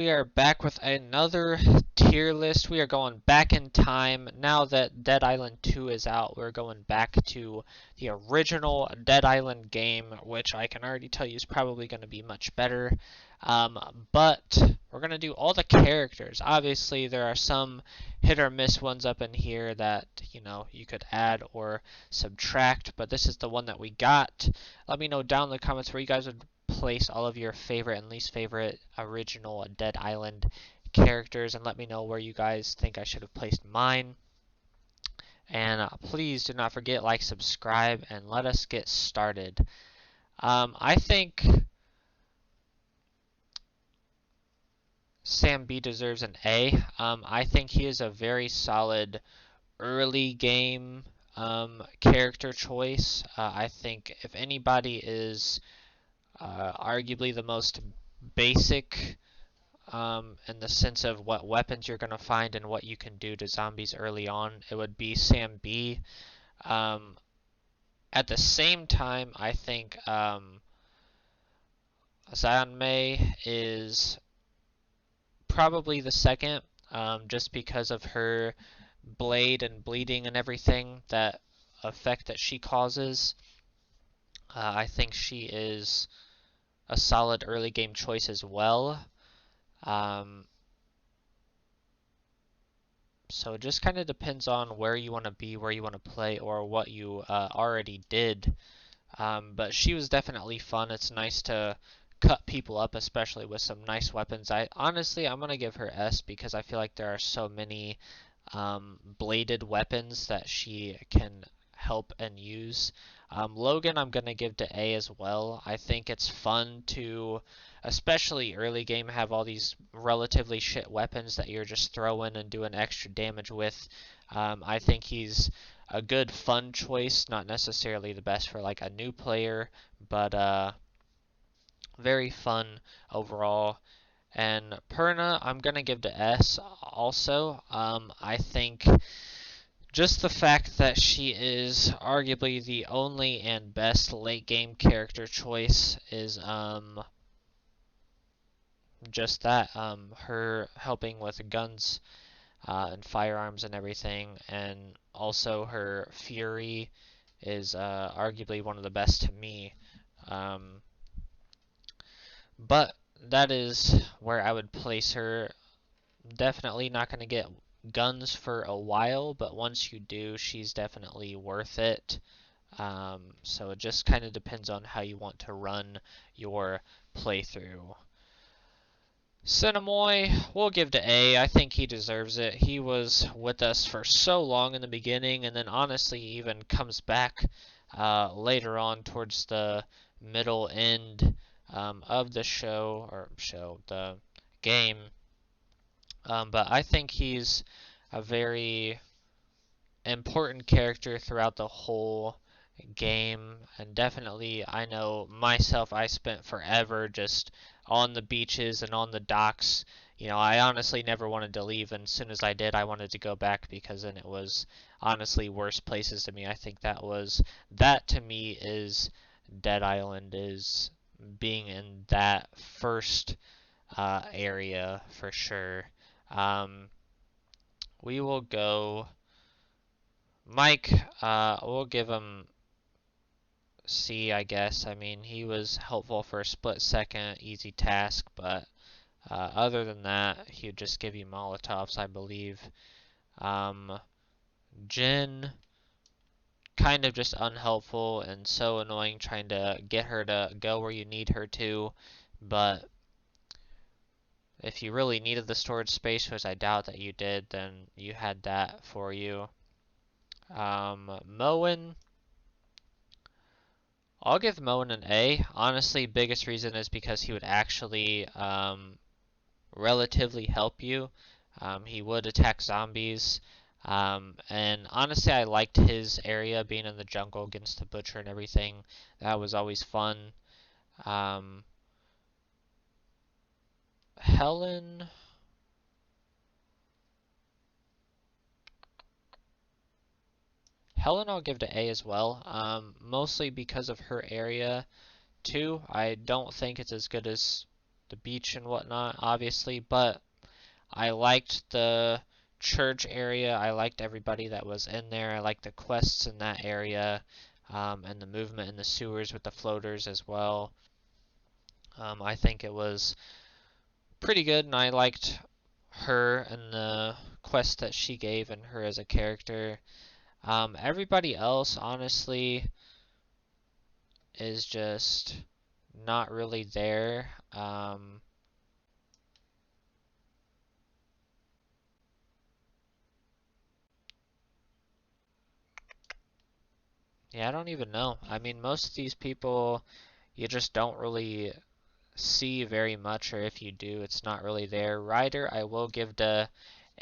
We are back with another tier list. We are going back in time. Now that Dead Island 2 is out, we're going back to the original Dead Island game, which I can already tell you is probably going to be much better. But we're going to do all the characters. Obviously, there are some hit or miss ones up in here that, you could add or subtract, but this is the one that we got. Let me know down in the comments where you guys would place all of your favorite and least favorite original Dead Island characters, and let me know where you guys think I should have placed mine. And please do not forget, like, subscribe, and let us get started. I think Sam B deserves an A. I think he is a very solid early game character choice. I think if anybody is arguably the most basic in the sense of what weapons you're going to find and what you can do to zombies early on, it would be Sam B. At the same time, I think Zion May is probably the second, just because of her blade and bleeding and everything, that effect that she causes. I think she is a solid early game choice as well. So it just kind of depends on where you want to be, where you want to play, or what you already did. But she was definitely fun. It's nice to cut people up, especially with some nice weapons. Honestly, I'm gonna give her S because I feel like there are so many bladed weapons that she can help and use. Logan, I'm gonna give to A as well. I think it's fun to, especially early game, have all these relatively shit weapons that you're just throwing and doing extra damage with. I think he's a good fun choice, not necessarily the best for like a new player, but very fun overall. And Perna, I'm gonna give to S also. I think just the fact that she is arguably the only and best late game character choice is just that. Her helping with guns and firearms and everything, and also her fury is arguably one of the best to me. Um, but that is where I would place her. Definitely not going to get guns for a while, but once you do, she's definitely worth it. So it just kind of depends on how you want to run your playthrough. Cinemoy, we'll give to A. I think he deserves it. He was with us for so long in the beginning, and then honestly even comes back later on towards the middle end of the the game. But I think he's a very important character throughout the whole game, and definitely I know myself, I spent forever just on the beaches and on the docks. I honestly never wanted to leave, and as soon as I did, I wanted to go back because then it was honestly worse places to me. I think that to me is Dead Island, is being in that first area for sure. Um, we will go Mike. We'll give him C, I guess. I mean, he was helpful for a split second, easy task, but other than that, he would just give you Molotovs, I believe. Jin, kind of just unhelpful and so annoying trying to get her to go where you need her to, but if you really needed the storage space, which I doubt that you did, then you had that for you. Moen, I'll give Moen an A. Honestly, biggest reason is because he would actually relatively help you. He would attack zombies. And honestly, I liked his area being in the jungle against the butcher and everything. That was always fun. Helen, I'll give to A as well. Mostly because of her area too. I don't think it's as good as the beach and whatnot, obviously, but I liked the church area. I liked everybody that was in there. I liked the quests in that area, and the movement in the sewers with the floaters as well. I think it was pretty good, and I liked her and the quest that she gave and her as a character. Everybody else, honestly, is just not really there. Yeah, I don't even know. I mean, most of these people you just don't really see very much, or if you do, it's not really there. Ryder, I will give the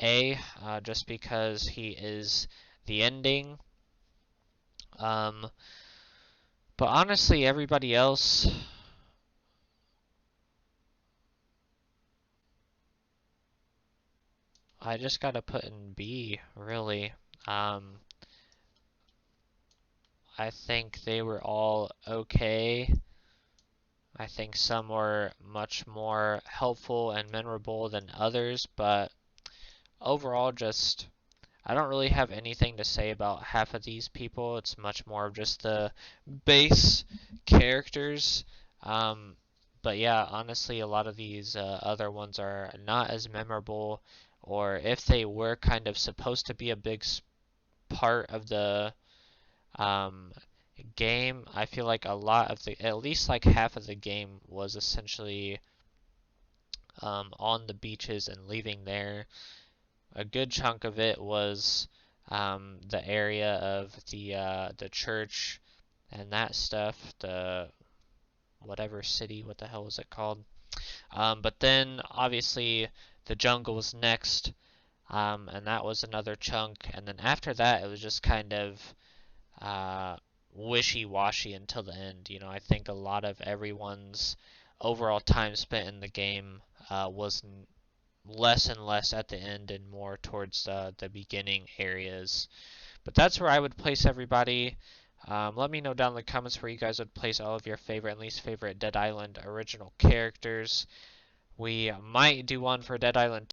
A, just because he is the ending. Um, but honestly, everybody else, I just gotta put in B, really. Um, I think they were all okay. I think some were much more helpful and memorable than others, but overall, just I don't really have anything to say about half of these people. It's much more of just the base characters. Um, but yeah, honestly, a lot of these other ones are not as memorable, or if they were kind of supposed to be a big part of the um, game, I feel like a lot of the, at least like half of the game was essentially on the beaches and leaving there. A good chunk of it was the area of the church and that stuff, the whatever city, what the hell was it called? But then obviously the jungle was next, and that was another chunk. And then after that, it was just kind of uh, wishy-washy until the end. You know, I think a lot of everyone's overall time spent in the game was less and less at the end and more towards the beginning areas. But that's where I would place everybody. Let me know down in the comments where you guys would place all of your favorite and least favorite Dead Island original characters. We might do one for Dead Island